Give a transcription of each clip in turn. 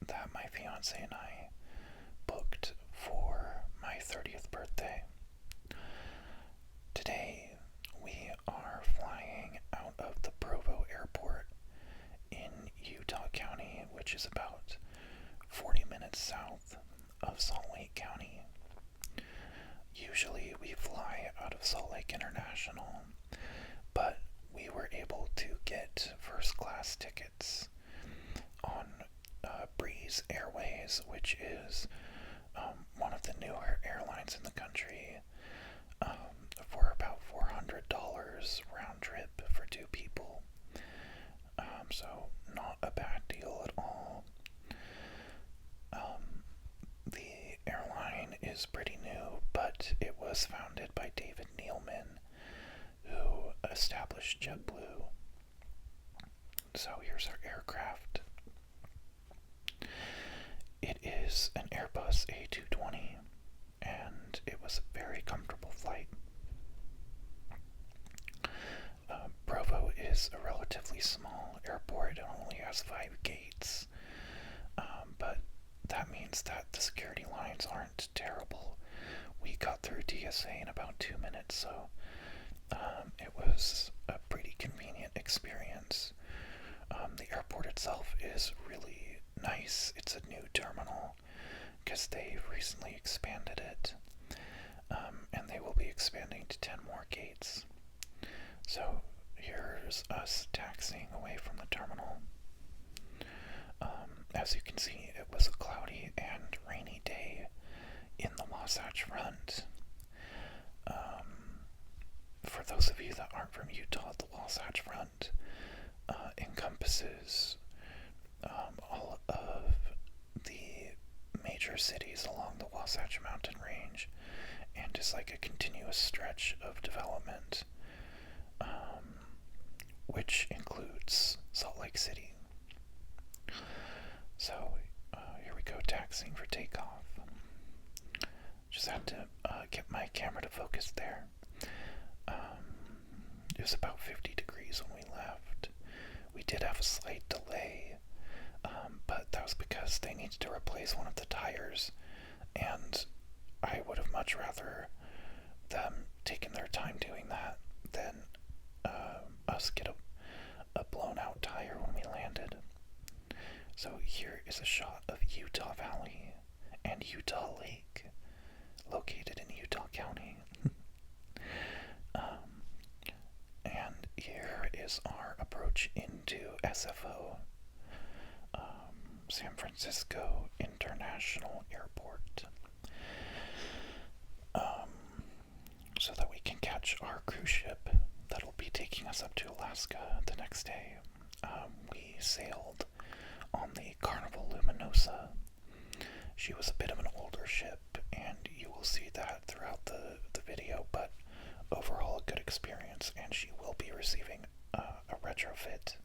that my fiance and I booked for my 30th birthday. Today, we are flying out of the Provo Airport in Utah County, which is about 40 minutes south of Salt Lake County. Usually we fly out of Salt Lake International, but we were able to get first class tickets on Breeze Airways, which is one of the newer airlines in the country, for about $400 round trip for two people. So not a bad deal at all. The airline is pretty new, but it was founded by David Neeleman, who established JetBlue. So here's our aircraft. It is an Airbus A220, and it was a very comfortable flight. Provo is a relatively small airport. It only has 5 gates, but that means that the security lines aren't terrible. We got through TSA in about 2 minutes, so it was a pretty convenient experience. The airport itself is really nice. It's a new terminal because they've recently expanded it, and they will be expanding to 10 more gates. So here's us taxiing away from the terminal. As you can see, it was a cloudy and rainy day in the Wasatch Front. For those of you that aren't from Utah, the Wasatch Front encompasses all of the major cities along the Wasatch Mountain Range, and is like a continuous stretch of development, which includes Salt Lake City. So here we go, taxiing for takeoff. Just had to get my camera to focus there. It was about 50 degrees when we left. We did have a slight delay, but that was because they needed to replace one of the tires, and I would have much rather them taken their time doing that than us get a blown out tire when we landed. So here is a shot of Utah Valley and Utah Lake, located in Utah County. And here is our approach into SFO, San Francisco International Airport, so that we can catch our cruise ship that'll be taking us up to Alaska the next day. We sailed on the Carnival Luminosa. She was a bit of an older ship, and you will see that throughout the video, but overall a good experience, and she will be receiving a retrofit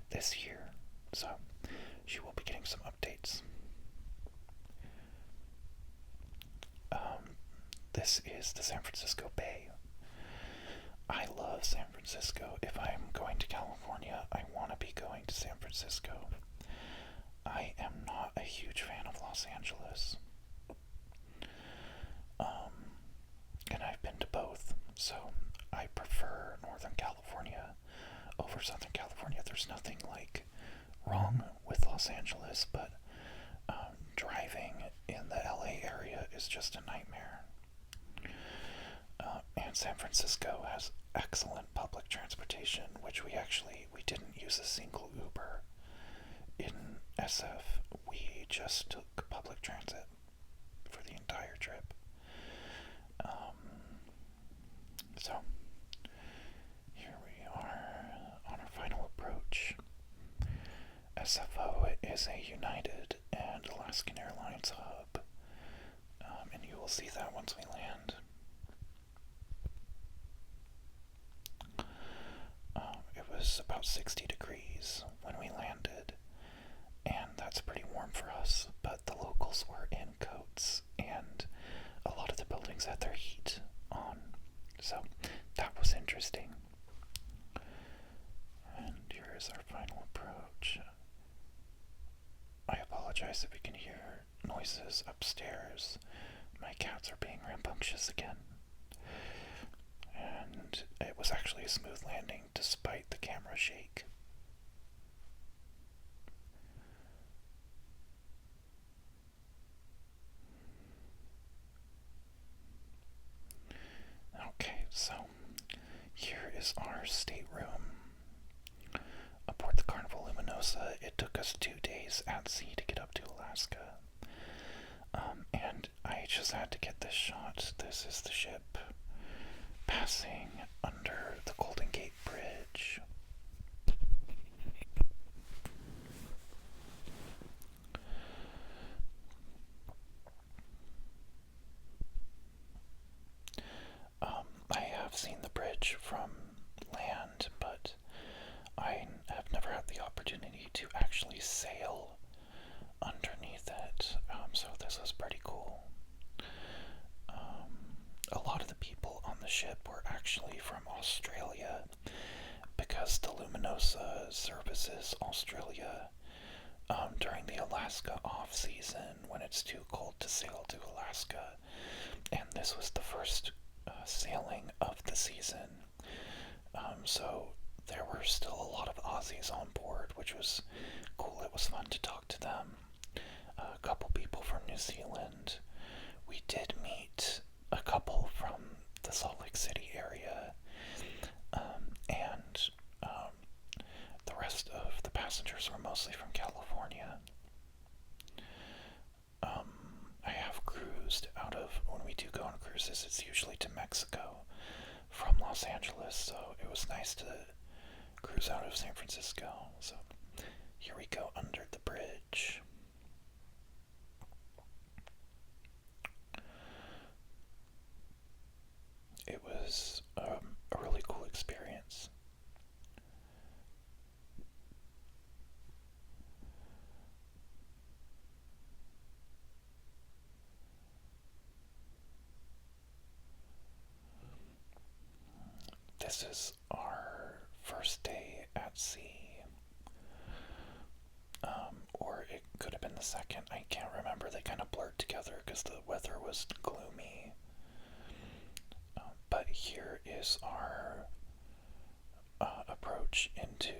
this year, so she will be getting some updates. This is the San Francisco Bay. I love San Francisco. If I'm going to California, I want to be going to San Francisco. I am not a huge fan of Los Angeles. And I've been to both, so I prefer Northern California over Southern California. There's nothing like wrong with Los Angeles, but driving in the LA area is just a nightmare. And San Francisco has excellent public transportation, which we didn't use a single Uber in SF. We just took public transit for the entire trip. So here we are on our final approach. SFO is a United and Alaskan Airlines hub, and you will see that once we land. It was about 60 degrees when we landed, and that's pretty warm for us, but the locals were in coats, and a lot of the buildings had their heat on, so that was interesting. And here is our final approach. I apologize apologize if you can hear noises upstairs. My cats are being rambunctious again. And it was actually a smooth landing despite the camera shake. Okay, so here is our stateroom. Aboard the Carnival Luminosa, it took us 2 days at sea to get up to Alaska. And I just had to get this shot. This is the ship passing under the Golden Gate Bridge. I have seen the bridge from land, but I have never had the opportunity to actually sail underneath it, so this was pretty cool. A lot of the people on the ship were actually from Australia, because the Luminosa services Australia during the Alaska off-season when it's too cold to sail to Alaska, and this was the first sailing of the season, so there were still a lot of Aussies on board, which was cool. It was fun to talk to them. A couple people from New Zealand. We did meet a couple from the Salt Lake City area, and the rest of the passengers were mostly from California. I have cruised out of, when we do go on cruises, it's usually to Mexico from Los Angeles, so it was nice to cruise out of San Francisco. So here we go under the bridge. It was a really cool experience. This is our first day at sea. Or it could have been the second. I can't remember. They kind of blurred together because the weather was gloomy. But here is our approach into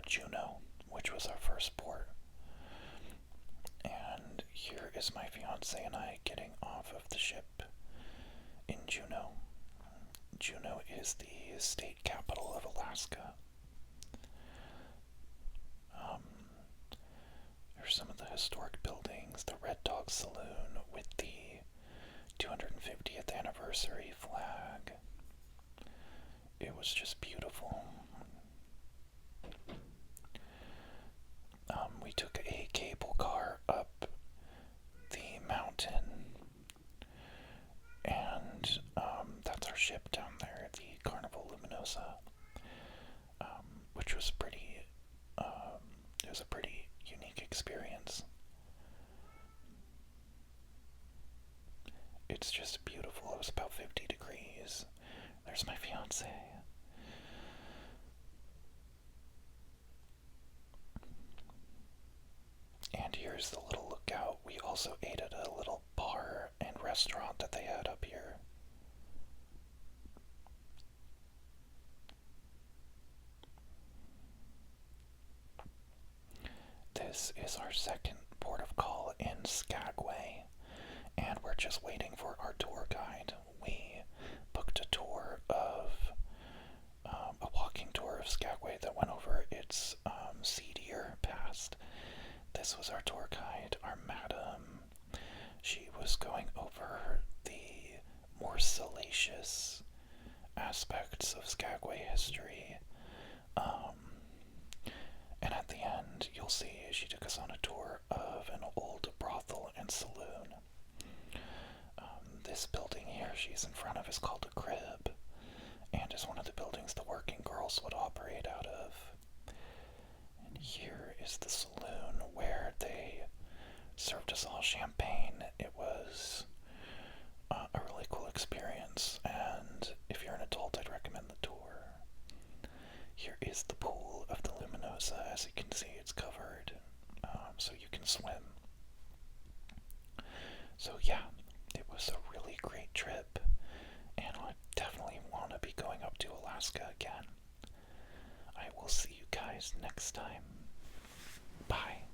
Juneau, which was our first port. And here is my fiance and I getting off of the ship in Juneau. Juneau is the state capital of Alaska. Here's some of the historic buildings. The Red Dog Saloon with the 250th anniversary flag. It was just beautiful. We took a cable car up the mountain, and that's our ship down there, the Carnival Luminosa, which was pretty, it was a pretty unique experience. It's just beautiful. It was about 50 degrees. There's my fiance. And here's the little lookout. We also ate at a little bar and restaurant that they had up here. This is our second port of call in Skagway, and we're just waiting for our tour guide. We booked a tour of a walking tour of Skagway that went over its seedier past. This was our tour guide, our madam. She was going over the more salacious aspects of Skagway history. And at the end, you'll see she took us on a tour of an old brothel and saloon. This building here she's in front of is called a crib, and is one of the buildings the working girls would operate out of. And here is the saloon where they served us all champagne. It was a really cool experience, and if you're an adult, I'd recommend the tour. Here is the pool of the Luminosa. As you can see, it's covered. so you can swim. So yeah, it was a really great trip, and I definitely want to be going up to Alaska again. I will see you guys next time. Bye.